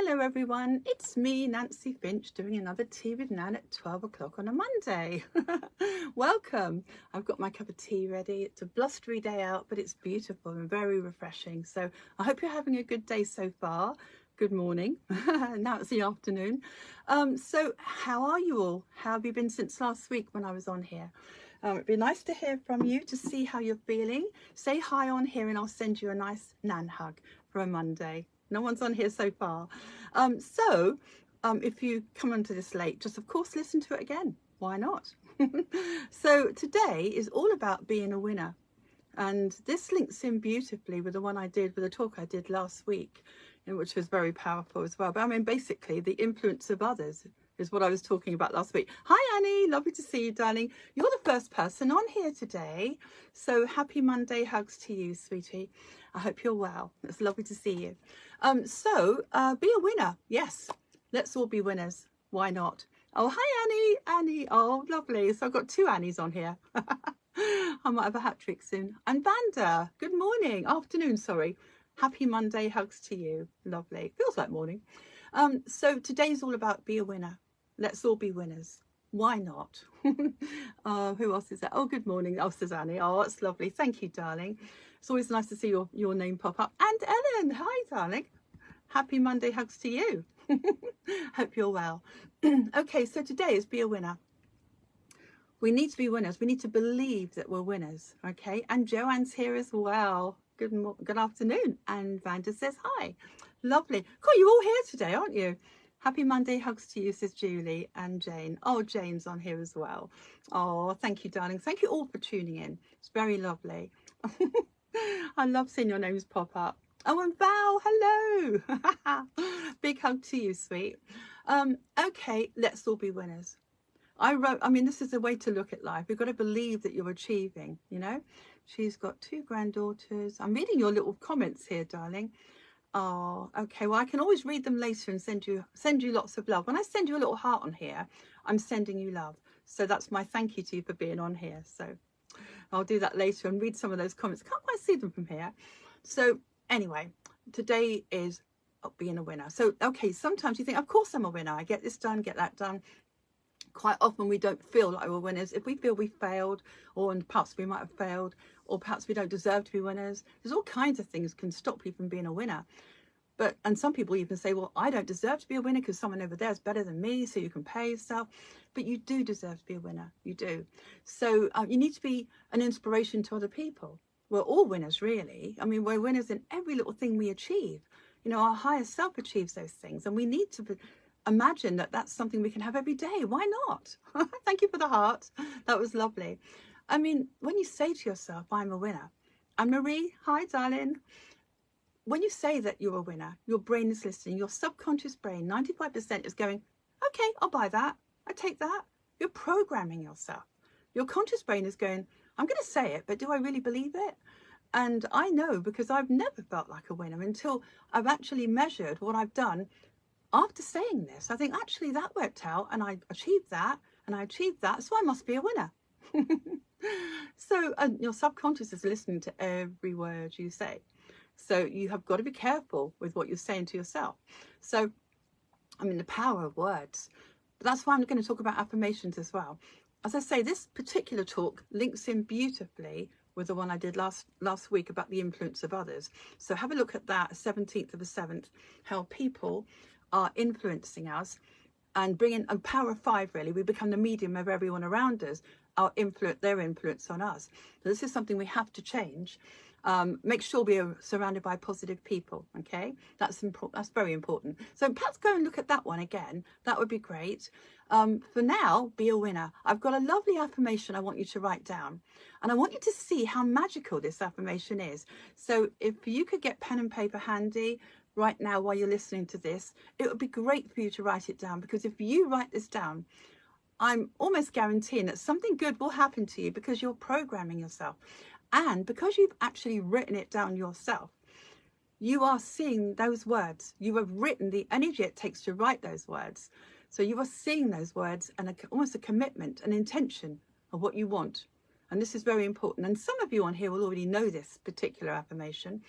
Hello everyone, it's me, Nancy Finch, doing another tea with Nan at 12 o'clock on a Monday. Welcome. I've got my cup of tea ready. It's a blustery day out, but it's beautiful and very refreshing. So I hope you're having a good day so far. Good morning. Now it's the afternoon. So how are you all? How have you been since last week when I was on here? It'd be nice to hear from you, to see how you're feeling. Say hi on here and I'll send you a nice Nan hug for a Monday. No one's on here so far. If you come onto this late, just of course listen to it again. Why not? So today is all about being a winner. And this links in beautifully with the one I did, with the talk I did last week, which was very powerful as well. But I mean, basically, the influence of others is what I was talking about last week. Hi, Annie. Lovely to see you, darling. You're the first person on here today. So happy Monday hugs to you, sweetie. I hope you're well. It's lovely to see you. Be a winner. Yes, let's all be winners. Why not? Oh, hi, Annie. Annie. Oh, lovely. So I've got two Annies on here. I might have a hat trick soon. And Vanda, good morning. Afternoon, sorry. Happy Monday hugs to you. Lovely. Feels like morning. So today's all about be a winner. Let's all be winners. Why not? Who else is that? Oh, good morning. Oh, Suzanne. Oh, that's lovely. Thank you, darling. It's always nice to see your name pop up. And Ellen. Hi, darling. Happy Monday hugs to you. Hope you're well. Okay, so today is be a winner. We need to be winners. We need to believe that we're winners. Okay, and Joanne's here as well. Good afternoon. And Vanda says hi. Lovely. Cool, you're all here today, aren't you? Happy Monday hugs to you, says Julie and Jane. Oh, Jane's on here as well. Oh, thank you, darling. Thank you all for tuning in. It's very lovely. I love seeing your names pop up. Oh, and Val, hello. Big hug to you, sweet. Okay, let's all be winners. This is a way to look at life. We've got to believe that you're achieving, you know. She's got 2 granddaughters. I'm reading your little comments here, darling. Oh, okay. Well, I can always read them later and send you lots of love. When I send you a little heart on here, I'm sending you love. So that's my thank you to you for being on here. So I'll do that later and read some of those comments. I can't quite see them from here. So anyway, today is being a winner. So, okay, sometimes you think, of course I'm a winner. I get this done, get that done. Quite often we don't feel like we're winners. If we feel we failed, or perhaps we might have failed, or perhaps we don't deserve to be winners, there's all kinds of things can stop you from being a winner. And some people even say, well, I don't deserve to be a winner because someone over there is better than me, so you compare yourself. But you do deserve to be a winner. You do. So you need to be an inspiration to other people. We're all winners, really. I mean, we're winners in every little thing we achieve. You know, our higher self achieves those things, and we need to imagine that that's something we can have every day. Why not? Thank you for the heart. That was lovely. I mean, when you say to yourself, I'm a winner. And Marie, hi, darling. When you say that you're a winner, your brain is listening. Your subconscious brain, 95% is going, okay, I'll buy that. I take that. You're programming yourself. Your conscious brain is going, I'm going to say it, but do I really believe it? And I know, because I've never felt like a winner until I've actually measured what I've done after saying this. I think actually that worked out, and I achieved that, and I achieved that, so I must be a winner. So your subconscious is listening to every word you say. So you have got to be careful with what you're saying to yourself. So, I mean, the power of words. But that's why I'm going to talk about affirmations as well. As I say, this particular talk links in beautifully with the one I did last week about the influence of others. So have a look at that, 17th of the 7th, how people are influencing us and bringing a power of 5, really. We become the medium of everyone around us, their influence on us. So this is something we have to change. Make sure we are surrounded by positive people. Okay, that's important. That's very important. So perhaps go and look at that one again. That would be great. For now, be a winner. I've got a lovely affirmation I want you to write down, and I want you to see how magical this affirmation is. So if you could get pen and paper handy right now while you're listening to this, it would be great for you to write it down, because if you write this down, I'm almost guaranteeing that something good will happen to you, because you're programming yourself. And because you've actually written it down yourself, you are seeing those words. You have written the energy it takes to write those words. So you are seeing those words and almost a commitment, an intention of what you want. And this is very important. And some of you on here will already know this particular affirmation.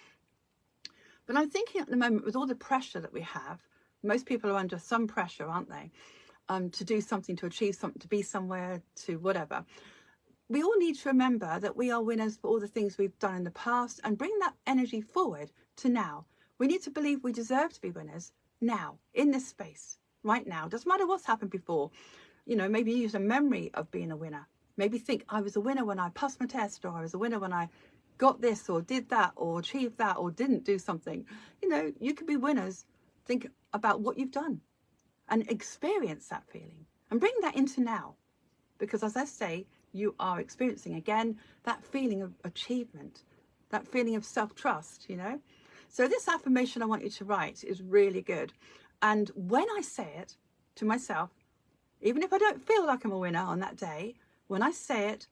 But I'm thinking at the moment, with all the pressure that we have, Most people are under some pressure, aren't they? To do something, to achieve something, to be somewhere, to whatever. We all need to remember that we are winners for all the things we've done in the past and bring that energy forward to now. We need to believe we deserve to be winners now, in this space, right now. Doesn't matter what's happened before. You know, maybe use a memory of being a winner. Maybe think, I was a winner when I passed my test, or I was a winner when I got this or did that or achieved that or didn't do something. You know, you could be winners. Think about what you've done and experience that feeling and bring that into now. Because as I say, you are experiencing again that feeling of achievement, that feeling of self-trust, you know. So this affirmation I want you to write is really good. And when I say it to myself, even if I don't feel like I'm a winner on that day, when I say it,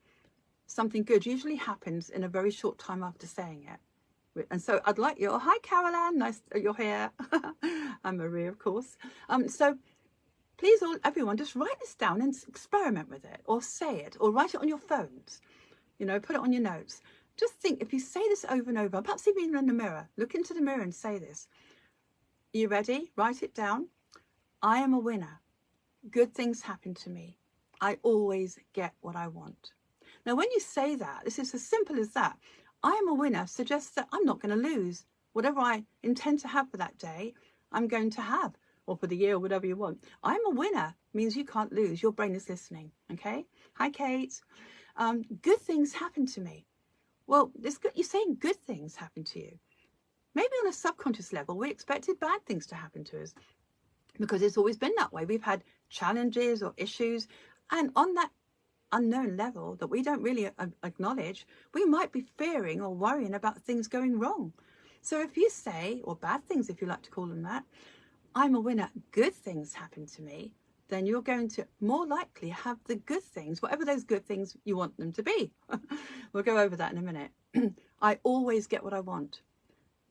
something good usually happens in a very short time after saying it. And so I'd like you, oh, hi Caroline, nice that you're here. I'm Marie, of course. So please, everyone, just write this down and experiment with it, or say it, or write it on your phones. You know, put it on your notes. Just think, if you say this over and over, perhaps even in the mirror, look into the mirror and say this. Are you ready? Write it down. I am a winner. Good things happen to me. I always get what I want. Now, when you say that, this is as simple as that. I am a winner suggests that I'm not going to lose. Whatever I intend to have for that day, I'm going to have, or for the year, or whatever you want. I'm a winner means you can't lose. Your brain is listening, okay? Hi, Kate. Good things happen to me. Well, you're saying good things happen to you. Maybe on a subconscious level, we expected bad things to happen to us because it's always been that way. We've had challenges or issues, and on that unknown level that we don't really acknowledge, we might be fearing or worrying about things going wrong. So if you say, or bad things if you like to call them that, I'm a winner, good things happen to me, then you're going to more likely have the good things, whatever those good things you want them to be. We'll go over that in a minute. I always get what I want.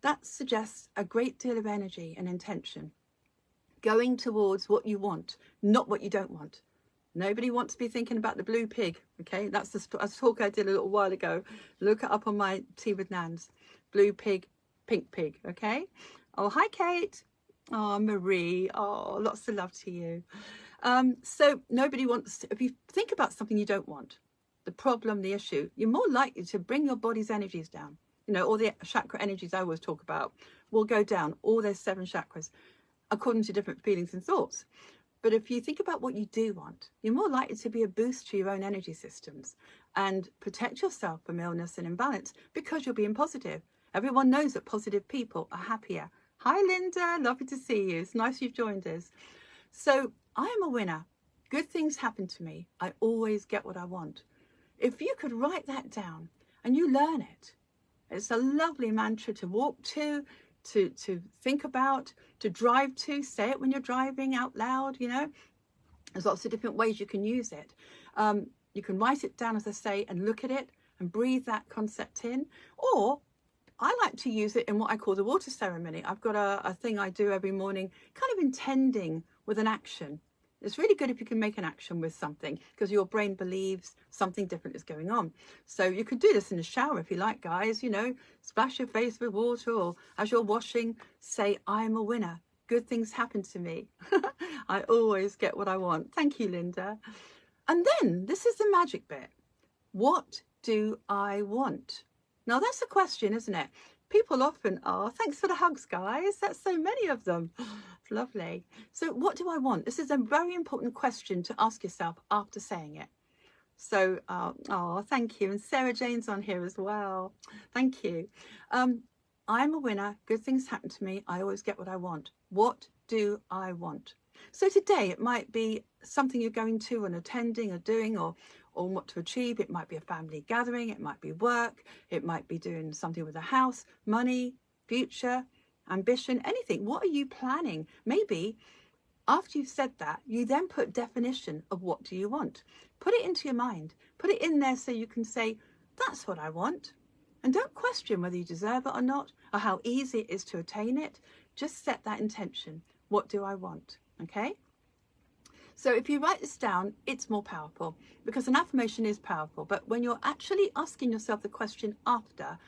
That suggests a great deal of energy and intention going towards what you want, not what you don't want. Nobody wants to be thinking about the blue pig, okay? That's a talk I did a little while ago. Look it up on my Tea with Nans. Blue pig, pink pig, okay? Oh, hi, Kate. Oh, Marie. Oh, lots of love to you. So nobody wants to, if you think about something you don't want, the problem, the issue, you're more likely to bring your body's energies down. You know, all the chakra energies I always talk about will go down, all those 7 chakras, according to different feelings and thoughts. But if you think about what you do want, you're more likely to be a boost to your own energy systems and protect yourself from illness and imbalance because you're being positive. Everyone knows that positive people are happier. Hi, Linda. Lovely to see you. It's nice you've joined us. So I am a winner. Good things happen to me. I always get what I want. If you could write that down and you learn it, it's a lovely mantra to walk to think about, to drive to, say it when you're driving out loud, you know. There's lots of different ways you can use it. You can write it down, as I say, and look at it and breathe that concept in. Or I like to use it in what I call the water ceremony. I've got a thing I do every morning, kind of intending with an action. It's really good if you can make an action with something because your brain believes something different is going on. So you could do this in the shower if you like, guys, you know, splash your face with water, or as you're washing, say, I'm a winner. Good things happen to me. I always get what I want. Thank you, Linda. And then this is the magic bit. What do I want? Now that's a question, isn't it? People often are. Thanks for the hugs, guys. That's so many of them. It's lovely. So what do I want? This is a very important question to ask yourself after saying it. So, thank you. And Sarah Jane's on here as well. Thank you. I'm a winner. Good things happen to me. I always get what I want. What do I want? So today it might be something you're going to and attending or doing or what to achieve. It might be a family gathering. It might be work. It might be doing something with a house, money, future, ambition, anything. What are you planning? Maybe after you've said that, you then put definition of what do you want. Put it into your mind. Put it in there so you can say, that's what I want. And don't question whether you deserve it or not, or how easy it is to attain it. Just set that intention. What do I want? Okay? So if you write this down, it's more powerful because an affirmation is powerful. But when you're actually asking yourself the question after,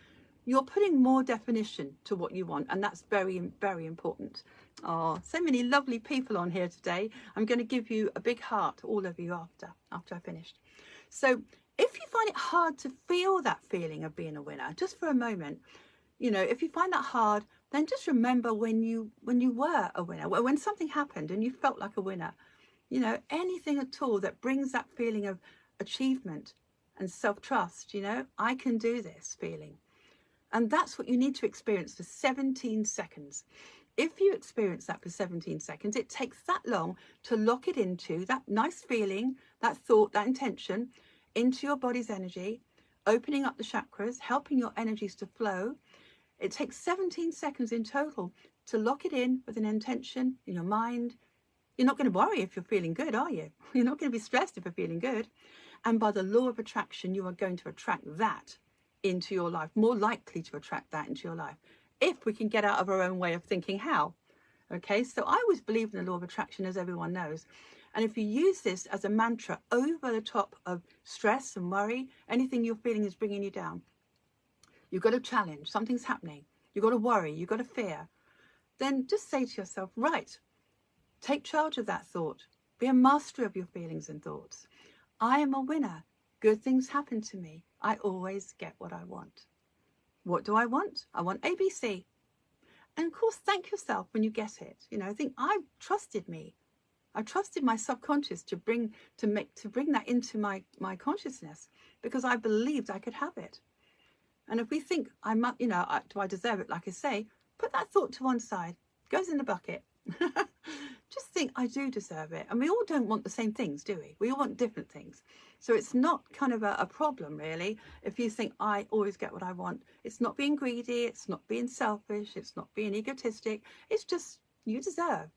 you're putting more definition to what you want, and that's very, very important. Oh, so many lovely people on here today. I'm going to give you a big heart, all of you, after I finished. So if you find it hard to feel that feeling of being a winner, just for a moment, you know, if you find that hard, then just remember when you were a winner, when something happened and you felt like a winner. You know, anything at all that brings that feeling of achievement and self-trust, you know, I can do this feeling. And that's what you need to experience for 17 seconds. If you experience that for 17 seconds, it takes that long to lock it into that nice feeling, that thought, that intention, into your body's energy, opening up the chakras, helping your energies to flow. It takes 17 seconds in total to lock it in with an intention in your mind. You're not going to worry if you're feeling good, are you? You're not going to be stressed if you're feeling good. And by the law of attraction, you are going to attract that into your life, more likely to attract that into your life, if we can get out of our own way of thinking how. Okay, so I always believe in the law of attraction, as everyone knows. And if you use this as a mantra over the top of stress and worry, anything you're feeling is bringing you down, you've got a challenge, something's happening, you've got to worry, you've got to fear, then just say to yourself, right, take charge of that thought. Be a master of your feelings and thoughts. I am a winner. Good things happen to me. I always get what I want. What do I want? I want ABC. And of course, thank yourself when you get it. You know, think, I trusted me. I trusted my subconscious to bring that into my consciousness, because I believed I could have it. And if we think, you know, do I deserve it? Like I say, put that thought to one side. Goes in the bucket. Just think, I do deserve it. And we all don't want the same things, do we? We all want different things. So it's not kind of a problem, really, if you think, I always get what I want. It's not being greedy. It's not being selfish. It's not being egotistic. It's just, you deserve.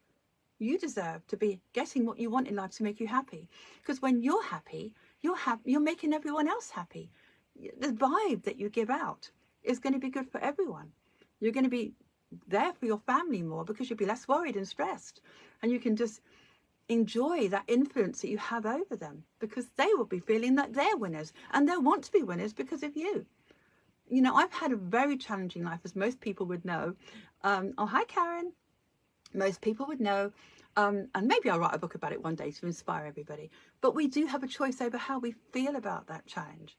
You deserve to be getting what you want in life to make you happy. Because when you're happy, you're making everyone else happy. The vibe that you give out is going to be good for everyone. You're going to be there for your family more, because you'll be less worried and stressed, and you can just enjoy that influence that you have over them, because they will be feeling that they're winners, and they'll want to be winners because of you. You know, I've had a very challenging life, as most people would know. Oh, hi Karen. Most people would know, and maybe I'll write a book about it one day to inspire everybody, but we do have a choice over how we feel about that challenge,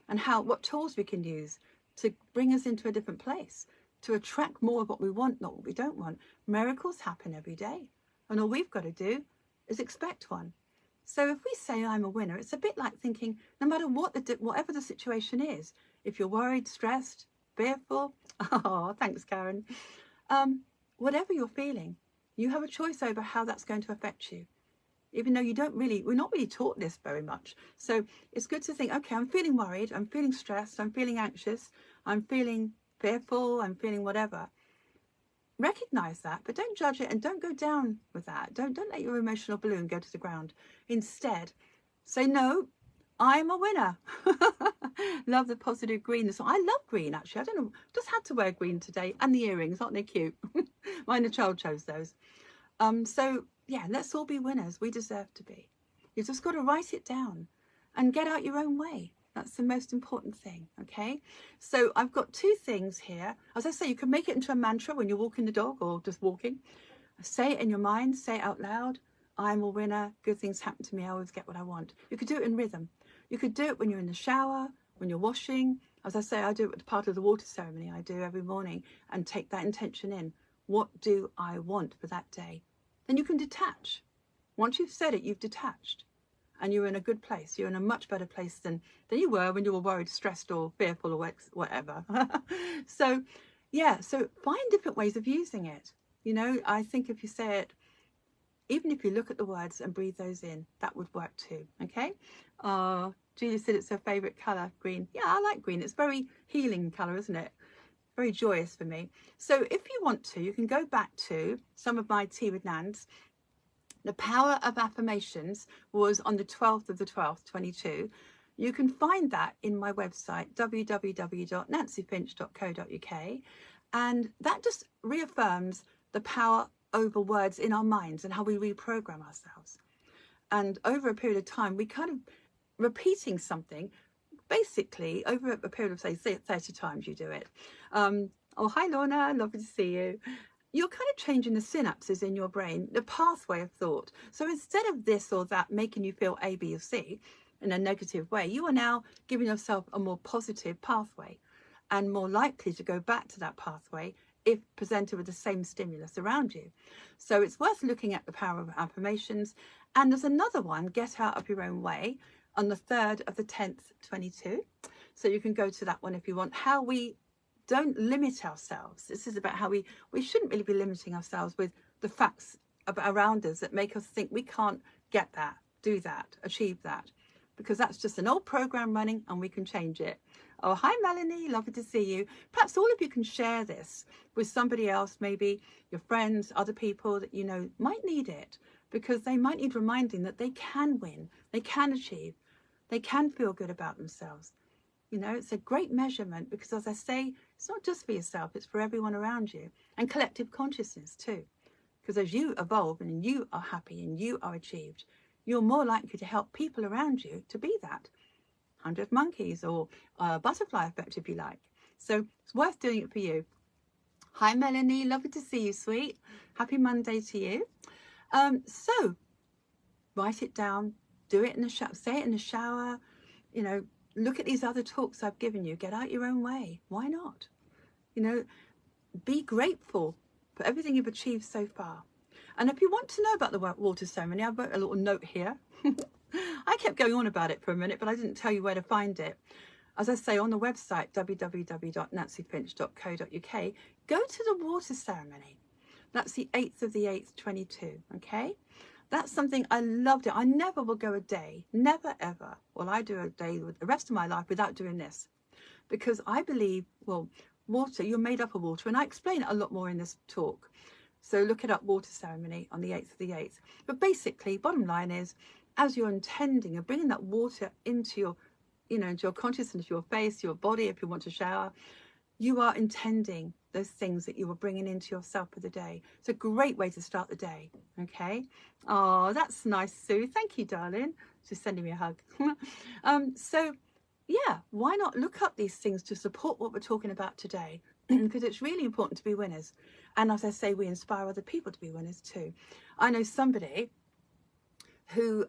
and what tools we can use to bring us into a different place, to attract more of what we want, not what we don't want. Miracles happen every day, and all we've got to do is expect one. So if we say I'm a winner, it's a bit like thinking, no matter whatever the situation is, if you're worried, stressed, fearful, oh, thanks Karen, whatever you're feeling, you have a choice over how that's going to affect you. Even though we're not really taught this very much. So it's good to think, okay, I'm feeling worried, I'm feeling stressed, I'm feeling anxious, I'm feeling fearful, I'm feeling whatever. Recognize that, but don't judge it, and don't go down with that. Don't let your emotional balloon go to the ground. Instead, say, no, I'm a winner. Love the positive green. So I love green, actually. I don't know, just had to wear green today, and the earrings, aren't they cute? Mine, the child chose those. So yeah, let's all be winners. We deserve to be. You've just got to write it down and get out your own way. That's the most important thing, okay? So I've got two things here. As I say, you can make it into a mantra when you're walking the dog or just walking. Say it in your mind, say it out loud. I'm a winner, good things happen to me, I always get what I want. You could do it in rhythm. You could do it when you're in the shower, when you're washing. As I say, I do it as part of the water ceremony I do every morning, and take that intention in. What do I want for that day? Then you can detach. Once you've said it, you've detached. And you're in a good place. You're in a much better place than you were when you were worried, stressed, or fearful, or whatever. So, yeah, so find different ways of using it. You know, I think if you say it, even if you look at the words and breathe those in, that would work too, okay? Julia said it's her favourite colour, green. Yeah, I like green. It's a very healing colour, isn't it? Very joyous for me. So if you want to, you can go back to some of my Tea with Nans. The Power of Affirmations was on the 12th of the 12th, 22. You can find that in my website, www.nancyfinch.co.uk. And that just reaffirms the power over words in our minds and how we reprogram ourselves. And over a period of time, we kind of repeating something basically over a period of say 30 times you do it. Oh, hi Lorna, lovely to see you. You're kind of changing the synapses in your brain, the pathway of thought. So instead of this or that making you feel A, B, or C in a negative way, you are now giving yourself a more positive pathway and more likely to go back to that pathway if presented with the same stimulus around you. So it's worth looking at the power of affirmations. And there's another one, Get Out of Your Own Way, on the 3rd of the 10th, 22. So you can go to that one if you want. How we don't limit ourselves. This is about how we shouldn't really be limiting ourselves with the facts around us that make us think we can't get that, do that, achieve that, because that's just an old program running and we can change it. Oh, hi Melanie, lovely to see you. Perhaps all of you can share this with somebody else, maybe your friends, other people that you know might need it, because they might need reminding that they can win, they can achieve, they can feel good about themselves. You know, it's a great measurement because, as I say, it's not just for yourself, it's for everyone around you, and collective consciousness too. Because as you evolve and you are happy and you are achieved, you're more likely to help people around you to be that. 100 monkeys or butterfly effect, if you like. So it's worth doing it for you. Hi Melanie, lovely to see you, sweet. Happy Monday to you. So write it down, do it in the shower, say it in the shower, you know, look at these other talks I've given you. Get out your own way. Why not? You know, be grateful for everything you've achieved so far. And if you want to know about the water ceremony, I've got a little note here. I kept going on about it for a minute, but I didn't tell you where to find it. As I say, on the website, www.nancyfinch.co.uk, go to the water ceremony. That's the 8th of the 8th, 22, okay? That's something I loved it. I never will go a day, never ever will I do a day with the rest of my life without doing this. Because I believe, well, water, you're made up of water, and I explain it a lot more in this talk. So look it up, water ceremony on the 8th of the 8th. But basically, bottom line is, as you're intending and bringing that water into your, you know, into your consciousness, your face, your body, if you want to shower, you are intending those things that you are bringing into yourself for the day. It's a great way to start the day, okay? Oh, that's nice, Sue. Thank you, darling. She's sending me a hug. So, yeah, why not look up these things to support what we're talking about today? Because it's really important to be winners. And as I say, we inspire other people to be winners too. I know somebody who,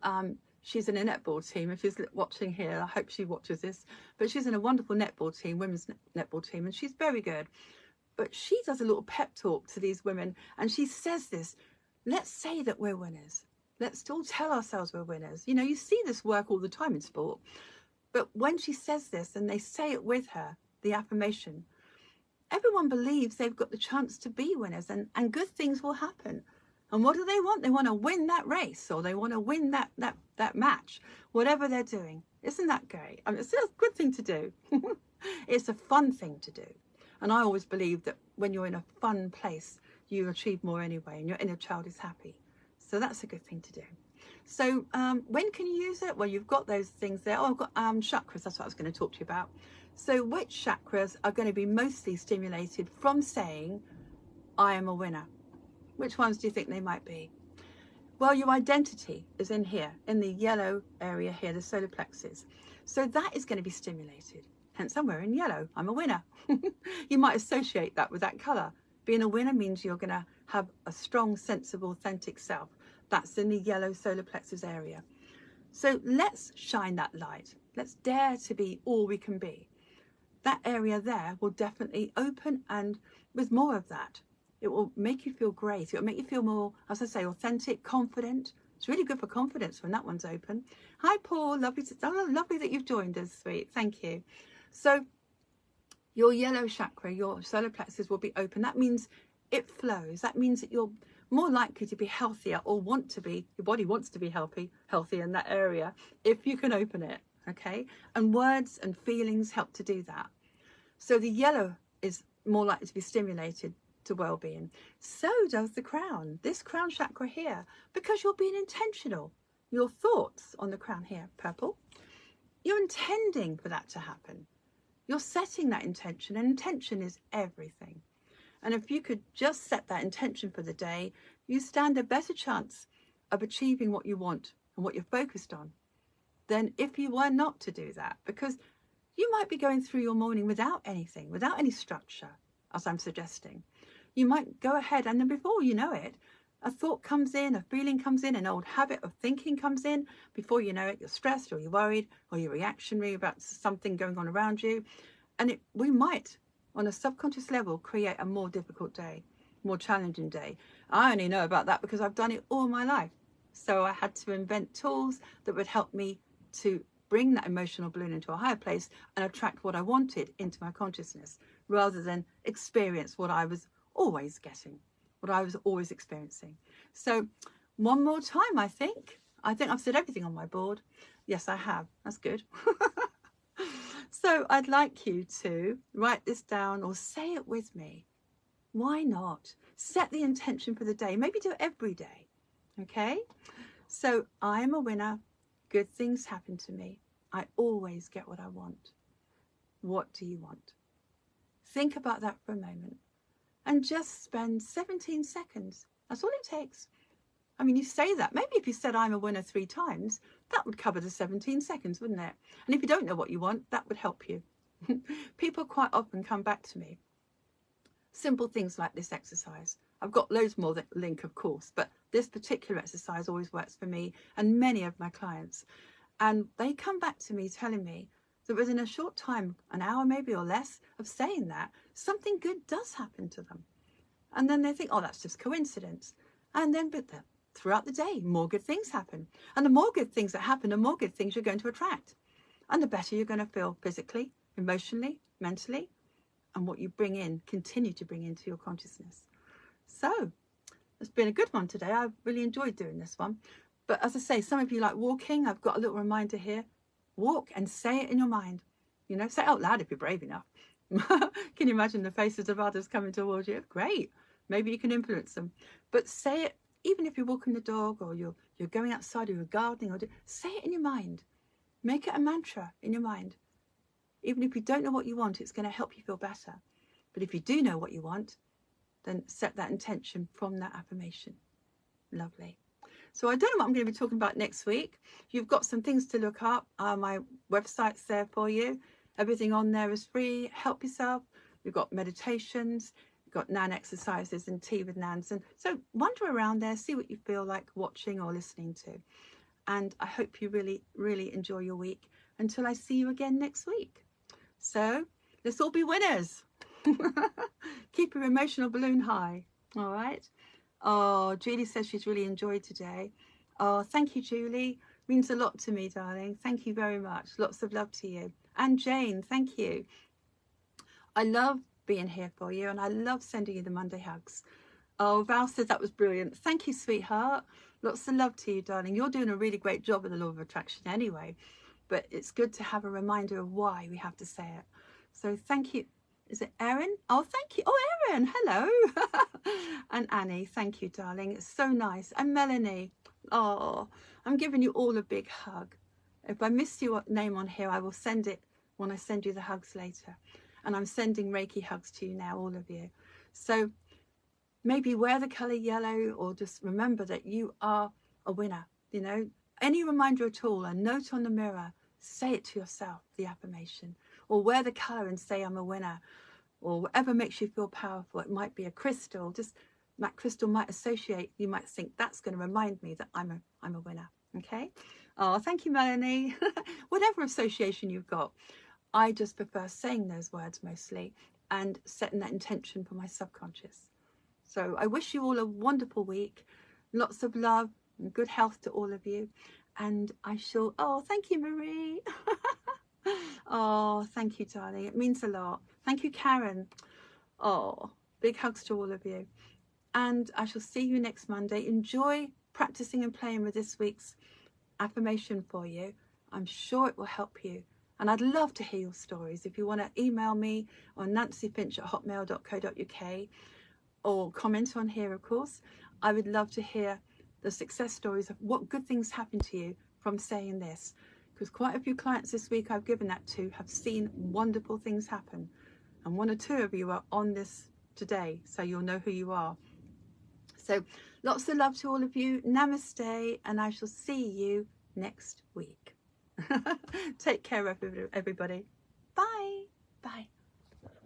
she's in a netball team. If she's watching here, I hope she watches this. But she's in a wonderful netball team, women's netball team, and she's very good. But she does a little pep talk to these women, and she says this: let's say that we're winners. Let's all tell ourselves we're winners. You know, you see this work all the time in sport. But when she says this and they say it with her, the affirmation, everyone believes they've got the chance to be winners, and good things will happen. And what do they want? They want to win that race, or they want to win that match, whatever they're doing. Isn't that great? I mean, it's a good thing to do. It's a fun thing to do. And I always believe that when you're in a fun place, you achieve more anyway, and your inner child is happy. So that's a good thing to do. So when can you use it? Well, you've got those things there. Oh, I've got chakras. That's what I was going to talk to you about. So which chakras are going to be mostly stimulated from saying, I am a winner? Which ones do you think they might be? Well, your identity is in here, in the yellow area here, the solar plexus. So that is going to be stimulated. Hence, I'm wearing yellow. I'm a winner. You might associate that with that colour. Being a winner means you're going to have a strong sense of authentic self. That's in the yellow solar plexus area. So let's shine that light. Let's dare to be all we can be. That area there will definitely open, and with more of that, it will make you feel great. It will make you feel more, as I say, authentic, confident. It's really good for confidence when that one's open. Hi, Paul. Lovely that you've joined us, sweet. Thank you. So your yellow chakra, your solar plexus will be open. That means it flows. That means that you're more likely to be healthier, or want to be. Your body wants to be healthy in that area if you can open it, okay? And words and feelings help to do that. So the yellow is more likely to be stimulated to well-being. So does the crown, this crown chakra here, because you're being intentional. Your thoughts on the crown here, purple, you're intending for that to happen. You're setting that intention, and intention is everything. And if you could just set that intention for the day, you stand a better chance of achieving what you want and what you're focused on than if you were not to do that. Because You might be going through your morning without anything, without any structure, as I'm suggesting. You might go ahead, and then before you know it, a thought comes in, a feeling comes in, an old habit of thinking comes in. Before you know it, you're stressed, or you're worried, or you're reactionary about something going on around you. And we might, on a subconscious level, create a more difficult day, more challenging day. I only know about that because I've done it all my life. So I had to invent tools that would help me to bring that emotional balloon into a higher place and attract what I wanted into my consciousness, rather than experience what I was always getting, what I was always experiencing. So one more time, I think I've said everything on my board. Yes, I have. That's good. So I'd like you to write this down or say it with me. Why not? Set the intention for the day. Maybe do it every day. Okay? So I'm a winner. Good things happen to me. I always get what I want. What do you want? Think about that for a moment and just spend 17 seconds. That's all it takes. I mean, you say that. Maybe if you said I'm a winner 3 times, that would cover the 17 seconds, wouldn't it? And if you don't know what you want, that would help you. People quite often come back to me. Simple things like this exercise. I've got loads more that link, of course, but this particular exercise always works for me and many of my clients. And they come back to me telling me that within a short time, an hour maybe or less of saying that, something good does happen to them. And then they think, oh, that's just coincidence. And then throughout the day, more good things happen. And the more good things that happen, the more good things you're going to attract. And the better you're going to feel physically, emotionally, mentally, and what you bring in, continue to bring into your consciousness. So it's been a good one today. I've really enjoyed doing this one. But as I say, some of you like walking. I've got a little reminder here. Walk and say it in your mind. You know, say it out loud if you're brave enough. Can you imagine the faces of others coming towards you? Great. Maybe you can influence them. But say it, even if you're walking the dog or you're going outside or you're gardening, say it in your mind. Make it a mantra in your mind. Even if you don't know what you want, it's going to help you feel better. But if you do know what you want, then set that intention from that affirmation. Lovely. So I don't know what I'm going to be talking about next week. You've got some things to look up. My website's there for you. Everything on there is free. Help yourself. We've got meditations. We've got Nan exercises and tea with Nans. And so wander around there, see what you feel like watching or listening to. And I hope you really, really enjoy your week until I see you again next week. So let's all be winners. Keep your emotional balloon high. All right. Oh, Julie says she's really enjoyed today. Oh, thank you, Julie. Means a lot to me, darling. Thank you very much. Lots of love to you. And Jane, thank you. I love being here for you, and I love sending you the Monday hugs. Oh, Val said that was brilliant. Thank you, sweetheart. Lots of love to you, darling. You're doing a really great job with the law of attraction anyway, but it's good to have a reminder of why we have to say it. So thank you. Is it Erin? Oh, thank you. Oh, Erin, hello. And Annie, thank you, darling. It's so nice. And Melanie, oh, I'm giving you all a big hug. If I missed your name on here, I will send it when I send you the hugs later. And I'm sending Reiki hugs to you now, all of you. So maybe wear the colour yellow, or just remember that you are a winner. You know, any reminder at all, a note on the mirror, say it to yourself, the affirmation. Or wear the colour and say, I'm a winner. Or whatever makes you feel powerful. It might be a crystal. Just that crystal might associate. You might think that's going to remind me that I'm a winner. Okay. Oh, thank you, Melanie. Whatever association you've got, I just prefer saying those words mostly and setting that intention for my subconscious. So I wish you all a wonderful week. Lots of love and good health to all of you. And I shall. Oh, thank you, Marie. Oh, thank you, darling. It means a lot. Thank you, Karen. Oh, big hugs to all of you. And I shall see you next Monday. Enjoy practicing and playing with this week's affirmation for you. I'm sure it will help you. And I'd love to hear your stories. If you want to email me on nancyfinch@hotmail.co.uk or comment on here, of course, I would love to hear the success stories of what good things happen to you from saying this. Because quite a few clients this week I've given that to have seen wonderful things happen. And 1 or 2 of you are on this today, so you'll know who you are. So lots of love to all of you. Namaste, and I shall see you next week. Take care, everybody. Bye. Bye.